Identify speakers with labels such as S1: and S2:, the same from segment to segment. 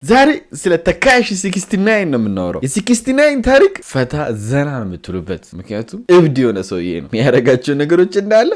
S1: ዛሬ ስለ ተካሽ 69 ነው የምናወራው። የ69 ታሪክ ፈታ ዘና ነው የምትሉበት፣ ምክንያቱም እብድ የሆነ ሰውዬ ነው የሚያደርጋቸው ነገሮች እንዳለ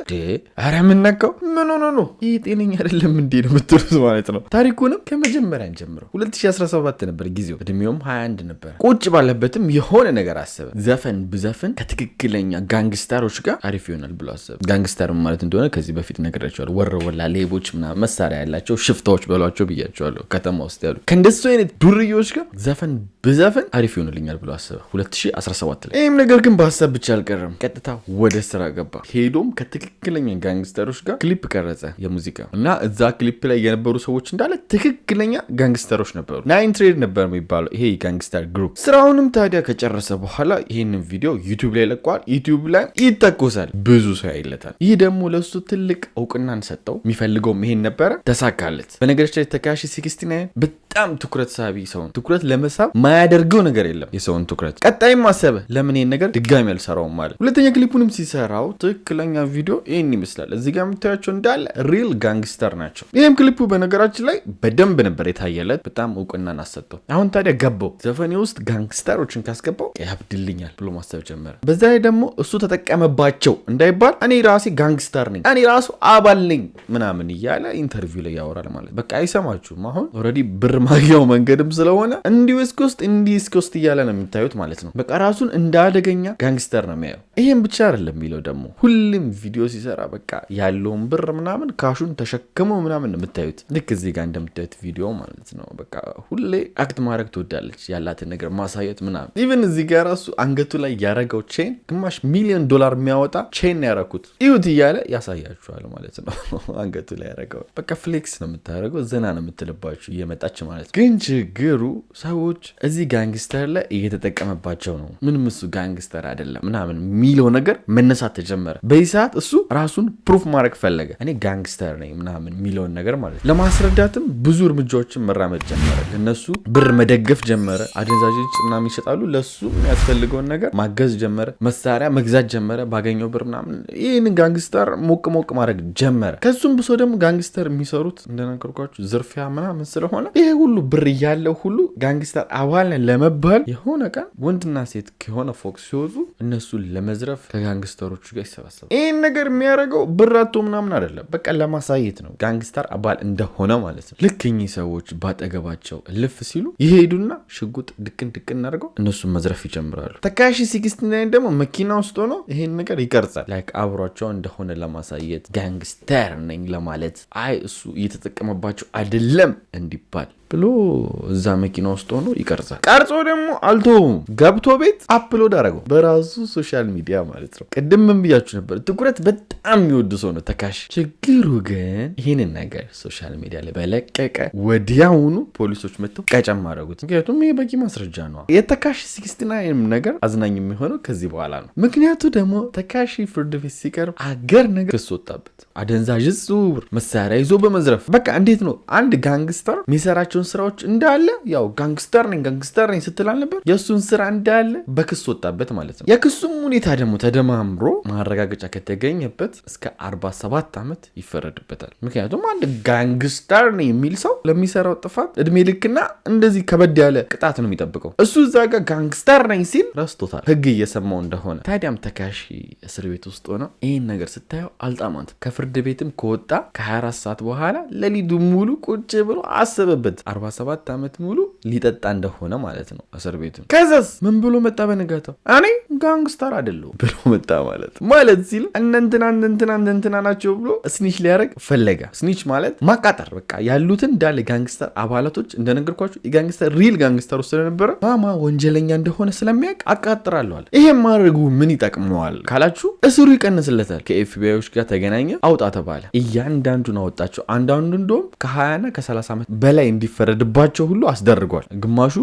S1: አረ ምንነካው ምን ሆኖ ነው ይሄ ጤነኛ አይደለም እንዴ ነው የምትሉት ማለት ነው። ታሪኩንም ከመጀመሪያ እንጀምረው። 2017 ነበር ጊዜው፣ እድሜውም 21 ነበር። ቁጭ ባለበትም የሆነ ነገር አሰበ። ዘፈን ብዘፍን ከትክክለኛ ጋንግስተሮች ጋር አሪፍ ይሆናል ብሎ አሰበ። ጋንግስተር ማለት እንደሆነ ከዚህ በፊት ነግሬያቸዋለሁ። ወረወላ ሌቦች ምናምን መሳሪያ ያላቸው ሽፍታዎች በሏቸው ብያቸዋለሁ። ከተማ ውስጥ ያሉ እሱ አይነት ዱርዮች ጋር ዘፈን ብዘፈን አሪፍ ይሆንልኛል ብሎ አሰበ 2017 ላይ። ይህም ነገር ግን በሀሳብ ብቻ አልቀረም፣ ቀጥታ ወደ ስራ ገባ። ሄዶም ከትክክለኛ ጋንግስተሮች ጋር ክሊፕ ቀረጸ የሙዚቃ እና እዛ ክሊፕ ላይ የነበሩ ሰዎች እንዳለ ትክክለኛ ጋንግስተሮች ነበሩ። ናይን ትሬድ ነበር የሚባለው ይሄ ጋንግስተር ግሩፕ። ስራውንም ታዲያ ከጨረሰ በኋላ ይህንን ቪዲዮ ዩቲዩብ ላይ ለቋል። ዩቲዩብ ላይ ይተኮሳል፣ ብዙ ሰው ያይለታል። ይህ ደግሞ ለሱ ትልቅ እውቅናን ሰጠው። የሚፈልገውም ይሄን ነበረ፣ ተሳካለት። በነገሮች ላይ ተካሽ 69 በጣም ትኩረት ሳቢ ሰውን ትኩረት ለመሳብ ማያደርገው ነገር የለም የሰውን ትኩረት። ቀጣይም አሰበ ለምን ይሄን ነገር ድጋሚ አልሰራውም ማለት። ሁለተኛ ክሊፑንም ሲሰራው ትክክለኛ ቪዲዮ ይሄን ይመስላል። እዚህ ጋር የምታያቸው እንዳለ ሪል ጋንግስተር ናቸው። ይሄም ክሊፑ በነገራችን ላይ በደንብ ነበር የታየለት፣ በጣም እውቅናን አሰጠው። አሁን ታዲያ ገባው ዘፈኔ ውስጥ ጋንግስተሮችን ካስገባው ያብድልኛል ብሎ ማሰብ ጀመረ። በዛ ላይ ደግሞ እሱ ተጠቀመባቸው እንዳይባል እኔ ራሴ ጋንግስተር ነኝ፣ እኔ ራሱ አባል ነኝ ምናምን እያለ ኢንተርቪው ላይ ያወራል ማለት። በቃ አይሰማችሁም። አሁን ኦልሬዲ ብር ማግኛው መንገድም ስለሆነ እንዲህ እስከ ውስጥ እያለ ነው የምታዩት ማለት ነው። በቃ ራሱን እንዳደገኛ ጋንግስተር ነው የሚያየው። ይሄን ብቻ አይደለም የሚለው ደግሞ ሁሉም ቪዲዮ ሲሰራ በቃ ያለውን ብር ምናምን ካሹን ተሸክመው ምናምን ነው የምታዩት። ልክ እዚህ ጋር እንደምታዩት ቪዲዮ ማለት ነው። በቃ ሁሌ አክት ማድረግ ትወዳለች፣ ያላትን ነገር ማሳየት ምናምን። ኢቨን እዚህ ጋር ራሱ አንገቱ ላይ ያረገው ቼን ግማሽ ሚሊዮን ዶላር የሚያወጣ ቼን ያረኩት እዩት እያለ ያሳያችኋል ማለት ነው። አንገቱ ላይ ያረገው በቃ ፍሌክስ ነው የምታደርገው፣ ዘና ነው የምትልባችሁ እየመጣች ማለት ነው። ግን ችግሩ ሰዎች እዚህ ጋንግስተር ላይ እየተጠቀመባቸው ነው። ምንም እሱ ጋንግስተር አይደለም ምናምን የሚለው ነገር መነሳት ተጀመረ። በዚህ ሰዓት እሱ ራሱን ፕሩፍ ማድረግ ፈለገ። እኔ ጋንግስተር ነኝ ምናምን የሚለውን ነገር ማለት ነው። ለማስረዳትም ብዙ እርምጃዎችን መራመድ ጀመረ። እነሱ ብር መደገፍ ጀመረ። አደንዛዦች ምናምን ይሸጣሉ፣ ለሱ የሚያስፈልገውን ነገር ማገዝ ጀመረ። መሳሪያ መግዛት ጀመረ ባገኘው ብር ምናምን። ይህን ጋንግስተር ሞቅ ማድረግ ጀመረ። ከሱም ብሶ ደግሞ ጋንግስተር የሚሰሩት እንደነገርኳችሁ ዝርፊያ ምናምን ስለሆነ ይሄ ሁሉ ብር ያለው ሁሉ ጋንግስተር አባል ለመባል የሆነ ቀን ወንድና ሴት ከሆነ ፎቅ ሲወጡ እነሱን ለመዝረፍ ከጋንግስተሮቹ ጋር ይሰበሰባል። ይህን ነገር የሚያደርገው ብራቶ ምናምን አይደለም፣ በቃ ለማሳየት ነው ጋንግስተር አባል እንደሆነ ማለት ነው። ልክ እኚህ ሰዎች ባጠገባቸው ልፍ ሲሉ ይሄዱና ሽጉጥ ድቅን አድርገው እነሱን መዝረፍ ይጀምራሉ። ተካሽ 69 ደግሞ መኪና ውስጥ ሆኖ ይሄን ነገር ይቀርጻል። ላይክ አብሯቸው እንደሆነ ለማሳየት ጋንግስተር ነኝ ለማለት፣ አይ እሱ እየተጠቀመባቸው አይደለም እንዲባል ብሎ እዛ መኪና ውስጥ ሆኖ ይቀርጻል። ቀርጾ ደግሞ አልተውም፣ ገብቶ ቤት አፕሎድ አደረገው በራሱ ሶሻል ሚዲያ ማለት ነው። ቅድም ምን ብያችሁ ነበር? ትኩረት በጣም የሚወዱ ሰው ነው ተካሽ። ችግሩ ግን ይህንን ነገር ሶሻል ሚዲያ ላይ በለቀቀ ወዲያውኑ ፖሊሶች መጥተው ቀጨም አደረጉት። ምክንያቱም ይሄ በቂ ማስረጃ ነው። የተካሽ 69 ነገር አዝናኝ የሚሆነው ከዚህ በኋላ ነው። ምክንያቱ ደግሞ ተካሽ ፍርድ ቤት ሲቀርብ አገር ነገር ክስ ወጣበት። አደንዛዥ ዝውውር፣ መሳሪያ ይዞ በመዝረፍ በቃ እንዴት ነው አንድ ጋንግስተር የሚሰራቸው ስራዎች እንዳለ ያው ጋንግስተር ነኝ ስትል አልነበር? የእሱን ስራ እንዳለ በክስ ወጣበት ማለት ነው። የክሱም ሁኔታ ደግሞ ተደማምሮ ማረጋገጫ ከተገኘበት እስከ 47 ዓመት ይፈረድበታል። ምክንያቱም አንድ ጋንግስተር ነኝ የሚል ሰው ለሚሰራው ጥፋት እድሜ ልክና እንደዚህ ከበድ ያለ ቅጣት ነው የሚጠብቀው። እሱ እዛ ጋር ጋንግስተር ነኝ ሲል ረስቶታል ህግ እየሰማው እንደሆነ። ታዲያም ተካሽ እስር ቤት ውስጥ ሆነ ይህን ነገር ስታየው አልጣማት። ከፍርድ ቤትም ከወጣ ከ24 ሰዓት በኋላ ሌሊቱ ሙሉ ቁጭ ብሎ አሰበበት። 47 ዓመት ሙሉ ሊጠጣ እንደሆነ ማለት ነው እስር ቤቱ። ከዛስ ምን ብሎ መጣ? በነጋታው እኔ ጋንግስተር አይደለሁም ብሎ መጣ ማለት ሲል እነንትና ናቸው ብሎ ስኒች ሊያደርግ ፈለገ። ስኒች ማለት ማቃጠር፣ በቃ ያሉትን እንዳለ ጋንግስተር አባላቶች እንደነገርኳችሁ የጋንግስተር ሪል ጋንግስተር ውስጥ ስለነበረ ማማ ወንጀለኛ እንደሆነ ስለሚያውቅ አቃጥራለዋል። ይሄም ማድረጉ ምን ይጠቅመዋል ካላችሁ እስሩ ይቀንስለታል። ከኤፍቢአዮች ጋር ተገናኘ፣ አውጣ ተባለ። እያንዳንዱን አወጣቸው። አንዳንዱ እንደውም ከ20 እና ከ30 ዓመት በላይ እንዲፈረድባቸው ሁሉ አስደርጓል። ግማሹ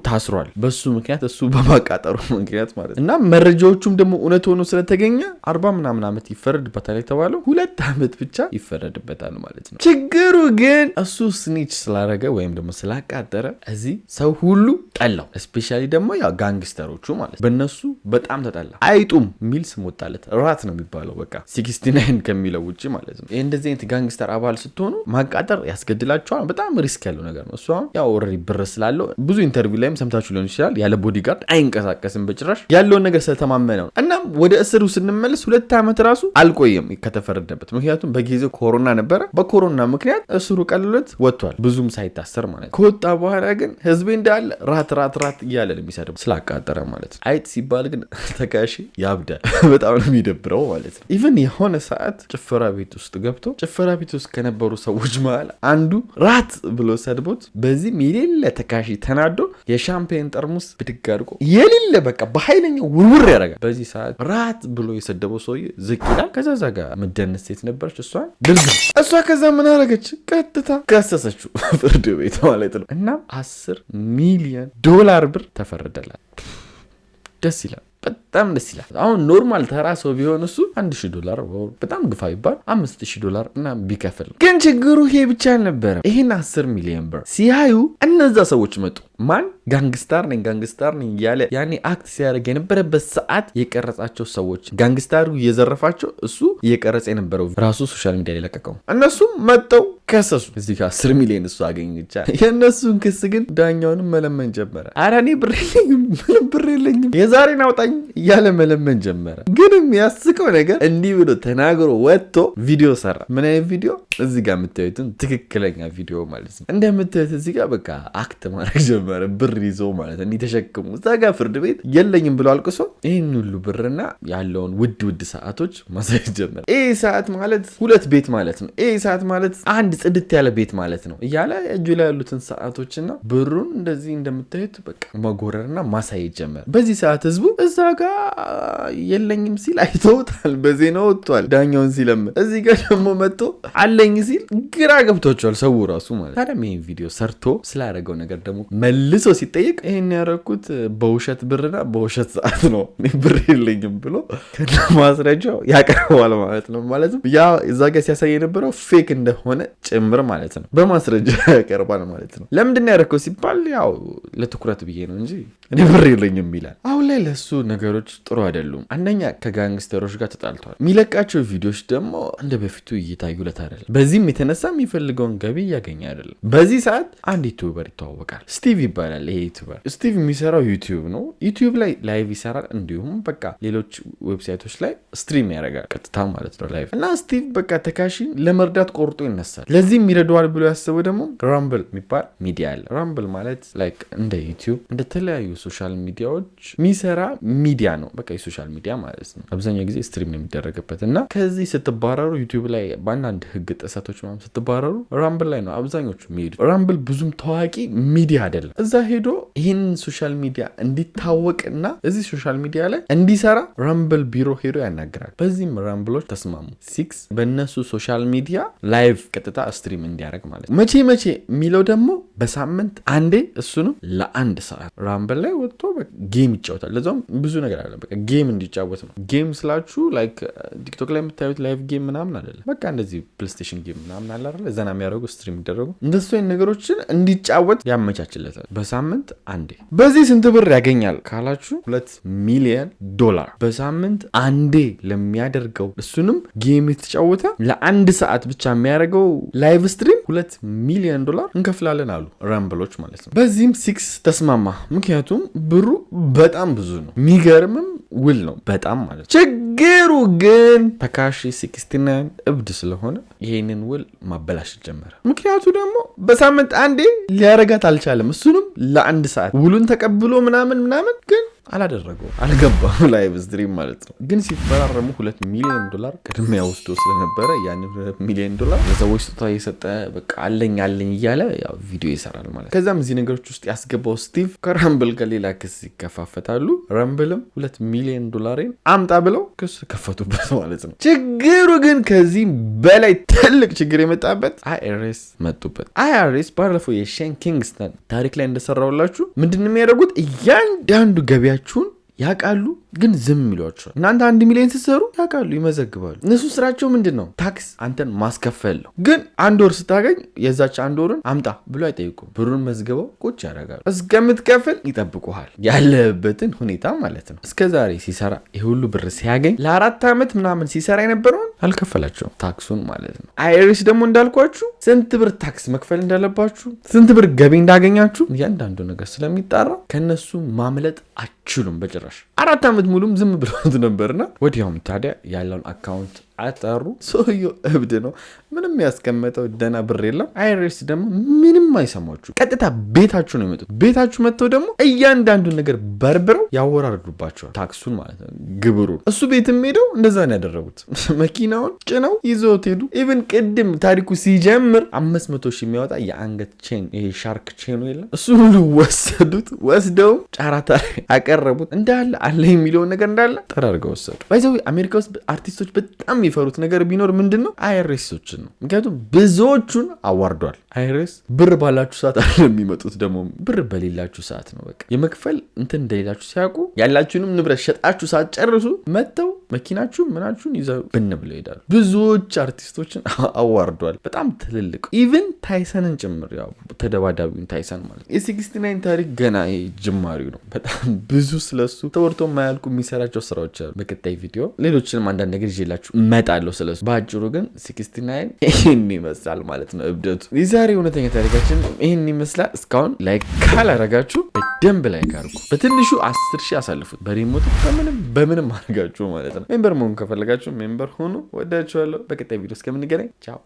S1: ታስሯል በሱ ምክንያት፣ እሱ በማቃጠሩ ምክንያት ማለት እና መረጃዎቹም ደግሞ እውነት ሆኖ ስለተገኘ 40 ምናምን ዓመት ይፈረድበታል የተባለው 2 ዓመት ብቻ ይፈረድበታል ማለት ነው። ችግሩ ግን እሱ ስኒች ስላረገ ወይም ደግሞ ስላቃጠረ እዚህ ሰው ሁሉ ጠላው። እስፔሻሊ ደግሞ ያው ጋንግስተሮቹ ማለት በእነሱ በጣም ተጠላ። አይጡም የሚል ስም ወጣለት። ራት ነው የሚባለው በቃ 69 ከሚለው ውጭ ውጪ ማለት ነው። እንደዚህ አይነት ጋንግስተር አባል ስትሆኑ ማቃጠር ያስገድላችኋል። በጣም ሪስክ ያለው ነገር ነው። እሷ ያው ኦልሬዲ ብር ስላለው ብዙ ኢንተርቪው ላይም ሰምታችሁ ሊሆን ይችላል ያለ ቦዲጋርድ አይንቀሳቀስም በጭራሽ ያለውን ነገር ስለተማመነ ነው። እናም ወደ እስሩ ስንመለስ 2 ዓመት ራሱ አልቆየም ከተፈረደበት። ምክንያቱም በጊዜው ኮሮና ነበረ። በኮሮና ምክንያት እስሩ ቀልሎት ወጥቷል፣ ብዙም ሳይታሰር ማለት ነው። ከወጣ በኋላ ግን ህዝቤ እንዳለ ራት እያለ ነው የሚሰድብ ስላቃጠረ ማለት ነው። አይጥ ሲባል ግን ተካሺ ያብዳል። በጣም ነው የሚደብረው ማለት ነው። ኢቭን የሆነ ሰዓት ጭፈራ ቤት ውስጥ ገብቶ ጭፈራ ቤት ውስጥ ከነበሩ ሰዎች መሃል አንዱ ራት ብሎ ሰድቦት በዚህም የሌለ ተካሺ ተናዶ የሻምፔን ጠርሙስ ብድግ አድርጎ የሌለ በቃ በኃይለኛው ውርውር ያደርጋል። በዚህ ሰዓት ራት ብሎ የሰደበው ሰውዬ ዝቅ ይላል። ከዛ ጋር ምደነስ ሴት ነበረች እሷን ድልግም እሷ ከዛ ምን አደረገች? ቀጥታ ከሰሰችው ፍርድ ቤት ማለት ነው። እናም $10 ሚሊዮን ብር ተፈረደላት። ደስ ይላል፣ በጣም ደስ ይላል። አሁን ኖርማል ተራ ሰው ቢሆን እሱ $1,000 በጣም ግፋ ይባል $5,000 እና ቢከፍል። ግን ችግሩ ይሄ ብቻ አልነበረም። ይሄን $10 ሚሊዮን ብር ሲያዩ እነዛ ሰዎች መጡ። ማን ጋንግስታር ነኝ እያለ ያኔ አክት ሲያደርግ የነበረበት ሰዓት የቀረጻቸው ሰዎች ጋንግስታሩ እየዘረፋቸው እሱ እየቀረጸ የነበረው ራሱ ሶሻል ሚዲያ ላይ ለቀቀው። እነሱም መጠው ከሰሱ። እዚህ ጋር $10 ሚሊዮን እሱ አገኘ ይቻላል። የእነሱን ክስ ግን ዳኛውንም መለመን ጀመረ። ኧረ እኔ ብር የለኝም የዛሬን አውጣኝ እያለ መለመን ጀመረ። ግን የሚያስቀው ነገር እንዲህ ብሎ ተናግሮ ወጥቶ ቪዲዮ ሰራ። ምን አይነት ቪዲዮ? እዚህ ጋር የምታዩትን ትክክለኛ ቪዲዮ ማለት ነው። እንደምታዩት እዚህ ጋር በቃ አክት ማድረግ ጀመረ። ብር ይዞ ማለት እንዲህ ተሸክሙ እዛ ጋር ፍርድ ቤት የለኝም ብሎ አልቅሶ ይህን ሁሉ ብርና ያለውን ውድ ሰዓቶች ማሳየት ጀመረ። ይህ ሰዓት ማለት 2 ቤት ማለት ነው። ይህ ሰዓት ማለት አንድ ጽድት ያለ ቤት ማለት ነው እያለ እጁ ላይ ያሉትን ሰዓቶችና ብሩን እንደዚህ እንደምታዩት በቃ መጎረርና ማሳየት ጀመረ። በዚህ ሰዓት ህዝቡ እዛ ጋር የለኝም ሲል አይተውታል። በዜና ወጥቷል። ዳኛውን ሲለምን እዚህ ጋር ደግሞ መጥቶ አለኝ ሲል ግራ ገብቷቸዋል ሰው ራሱ ማለት። ታዲያ ይሄን ቪዲዮ ሰርቶ ስላደረገው ነገር ደግሞ መልሶ ሲጠይቅ ይሄን ያደረኩት በውሸት ብርና በውሸት ሰዓት ነው ብር የለኝም ብሎ ከነ ማስረጃው ያቀርባል ማለት ነው። ማለትም ያ እዛ ጋር ሲያሳይ የነበረው ፌክ እንደሆነ ጭምር ማለት ነው በማስረጃ ያቀርባል ማለት ነው። ለምንድን ነው ያደረከው ሲባል ያው ለትኩረት ብዬ ነው እንጂ እኔ ብር የለኝም ይላል። አሁን ላይ ለሱ ነገሮች ጥሩ አይደሉም። አንደኛ ከጋንግስተሮች ጋር ተጣልቷል። የሚለቃቸው ቪዲዮዎች ደግሞ እንደ በፊቱ እየታዩለት አይደለም። በዚህም የተነሳ የሚፈልገውን ገቢ እያገኘ አይደለም። በዚህ ሰዓት አንድ ዩቲዩበር ይተዋወቃል። ስቲቭ ይባላል። ይሄ ዩቲዩበር ስቲቭ የሚሰራው ዩቲዩብ ነው። ዩቲዩብ ላይ ላይቭ ይሰራል። እንዲሁም በቃ ሌሎች ዌብሳይቶች ላይ ስትሪም ያደርጋል ቀጥታ ማለት ነው ላይቭ። እና ስቲቭ በቃ ተካሺን ለመርዳት ቆርጦ ይነሳል። ለዚህም ይረዳዋል ብሎ ያሰበው ደግሞ ራምብል የሚባል ሚዲያ አለ። ራምብል ማለት ላይክ እንደ ዩቲዩብ እንደ ተለያዩ ሶሻል ሚዲያዎች የሚሰራ ሚዲያ ነው። በቃ የሶሻል ሚዲያ ማለት ነው። አብዛኛው ጊዜ ስትሪም ነው የሚደረግበት እና ከዚህ ስትባረሩ ዩቲዩብ ላይ በአንዳንድ ህግ ጥሰቶች ምናምን ስትባረሩ ራምብል ላይ ነው አብዛኞቹ የሚሄዱት። ራምብል ብዙም ታዋቂ ሚዲያ አይደለም። እዛ ሄዶ ይህን ሶሻል ሚዲያ እንዲታወቅና እዚህ ሶሻል ሚዲያ ላይ እንዲሰራ ራምብል ቢሮ ሄዶ ያናግራል። በዚህም ራምብሎች ተስማሙ። 6 በእነሱ ሶሻል ሚዲያ ላይቭ ቀጥታ ስትሪም እንዲያደርግ ማለት ነው። መቼ የሚለው ደግሞ በሳምንት አንዴ እሱንም ለ1 ሰዓት ራምብል ላይ ወጥቶ ጌም ይጫወታል። ለዛውም ብዙ ነገር አለ። በቃ ጌም እንዲጫወት ነው። ጌም ስላችሁ ላይክ ቲክቶክ ላይ የምታዩት ላይቭ ጌም ምናምን አይደለም። በቃ እንደዚህ ፕሌይስቴሽን ጌም ምናምን አለ አይደል? ዘና የሚያደርጉ ስትሪም የሚደረጉ እንደሱ አይነት ነገሮችን እንዲጫወት ያመቻችለታል በሳምንት አንዴ። በዚህ ስንት ብር ያገኛል ካላችሁ $2 ሚሊዮን በሳምንት አንዴ ለሚያደርገው እሱንም ጌም የተጫወተ ለ1 ሰዓት ብቻ የሚያደርገው ላይቭ ስትሪም $2 ሚሊዮን እንከፍላለን አሉ ራምብሎች ማለት ነው። በዚህም 6 ተስማማ። ምክንያቱም ብሩ በጣም ብዙ ነው። የሚገርምም ውል ነው በጣም ማለት ነው። ችግሩ ግን ተካሺ 69 እብድ ስለሆነ ይሄንን ውል ማበላሸት ጀመረ። ምክንያቱ ደግሞ በሳምንት አንዴ ሊያረጋት አልቻለም። እሱንም ለ1 ሰዓት ውሉን ተቀብሎ ምናምን ግን አላደረገው አልገባም ላይቭ ስትሪም ማለት ነው። ግን ሲፈራረሙ $2 ሚሊዮን ቅድሚያ ወስዶ ስለነበረ ያን $2 ሚሊዮን ለሰዎች ስጦታ እየሰጠ በቃ አለኝ እያለ ያው ቪዲዮ ይሰራል ማለት። ከዛም እዚህ ነገሮች ውስጥ ያስገባው ስቲቭ ከራምብል ጋር ሌላ ክስ ይከፋፈታሉ። ራምብልም $2 ሚሊዮን አምጣ ብለው ክስ ከፈቱበት ማለት ነው። ችግሩ ግን ከዚህ በላይ ትልቅ ችግር የመጣበት አይአርኤስ መጡበት። አይአርኤስ ባለፈው የሼን ኪንግስተን ታሪክ ላይ እንደሰራውላችሁ ምንድነው የሚያደርጉት? እያንዳንዱ ገቢያችሁን ያውቃሉ፣ ግን ዝም ይሏቸዋል። እናንተ 1 ሚሊዮን ስትሰሩ ያውቃሉ፣ ይመዘግባሉ። እነሱ ስራቸው ምንድን ነው? ታክስ አንተን ማስከፈል ነው። ግን 1 ወር ስታገኝ የዛች 1 ወርን አምጣ ብሎ አይጠይቁም። ብሩን መዝግበው ቁጭ ያደርጋሉ። እስከምትከፍል ይጠብቁሃል። ያለበትን ሁኔታ ማለት ነው። እስከዛሬ ሲሰራ ይህ ሁሉ ብር ሲያገኝ ለ4 ዓመት ምናምን ሲሰራ የነበረውን አልከፈላቸውም፣ ታክሱን ማለት ነው። አይሪስ ደግሞ እንዳልኳችሁ ስንት ብር ታክስ መክፈል እንዳለባችሁ፣ ስንት ብር ገቢ እንዳገኛችሁ እያንዳንዱ ነገር ስለሚጣራ ከነሱ ማምለጥ አችሉም በጭራሽ። 4 ዓመት ሙሉም ዝም ብሎት ነበርና ወዲያውም ታዲያ ያለውን አካውንት አጠሩ። ሰውየው እብድ ነው። ምንም ያስቀመጠው ደና ብር የለም። አይሪስ ደግሞ ምንም አይሰማችሁ። ቀጥታ ቤታችሁ ነው የሚመጡት። ቤታችሁ መጥተው ደግሞ እያንዳንዱን ነገር በርብረው ያወራርዱባቸዋል፣ ታክሱን ማለት ነው፣ ግብሩን። እሱ ቤትም ሄደው እንደዛ ነው ያደረጉት። መኪናውን ጭነው ይዘውት ሄዱ። ኢቭን ቅድም ታሪኩ ሲጀምር 500,000 የሚያወጣ የአንገት ቼን፣ ይሄ ሻርክ ቼኑ የለም፣ እሱ ሁሉ ወሰዱት። ወስደው ጨረታ አቀረቡት። እንዳለ አለ የሚለውን ነገር እንዳለ ጠራርገው ወሰዱ። ባይዘው አሜሪካ ውስጥ አርቲስቶች በጣም የሚፈሩት ነገር ቢኖር ምንድነው? አይሪሶችን ነው። ምክንያቱም ብዙዎቹን አዋርዷል። አይሪስ ብር ባላችሁ ሰዓት አይደለም የሚመጡት፣ ደግሞ ብር በሌላችሁ ሰዓት ነው። በቃ የመክፈል እንትን እንደሌላችሁ ሲያውቁ ያላችሁንም ንብረት ሸጣችሁ ሳትጨርሱ መጥተው መኪናችሁን ምናችሁን ይዘው ብን ብለው ይሄዳሉ። ብዙዎች አርቲስቶችን አዋርዷል። በጣም ትልልቅ ኢቭን ታይሰንን ጭምር፣ ያው ተደባዳቢውን ታይሰን ማለት ነው። የ69 ታሪክ ገና ጅማሪው ነው። በጣም ብዙ ስለሱ ተወርቶ የማያልቁ የሚሰራቸው ስራዎች አሉ። በቀጣይ ቪዲዮ ሌሎችንም አንዳንድ ነገር ይዤላችሁ እመጣለሁ ስለሱ። በአጭሩ ግን 69 ይህን ይመስላል ማለት ነው እብደቱ። የዛሬ እውነተኛ ታሪካችን ይህን ይመስላል። እስካሁን ላይክ ካላረጋችሁ በደንብ ላይክ አድርጉ። በትንሹ 10,000 አሳልፉት። በሪሞት በምንም አድርጋችሁ ማለት ነው። ሜምበር መሆን ከፈለጋችሁ ሜምበር ሆኑ። ወዳችኋለሁ። በቀጣይ ቪዲዮ እስከምንገናኝ ቻው።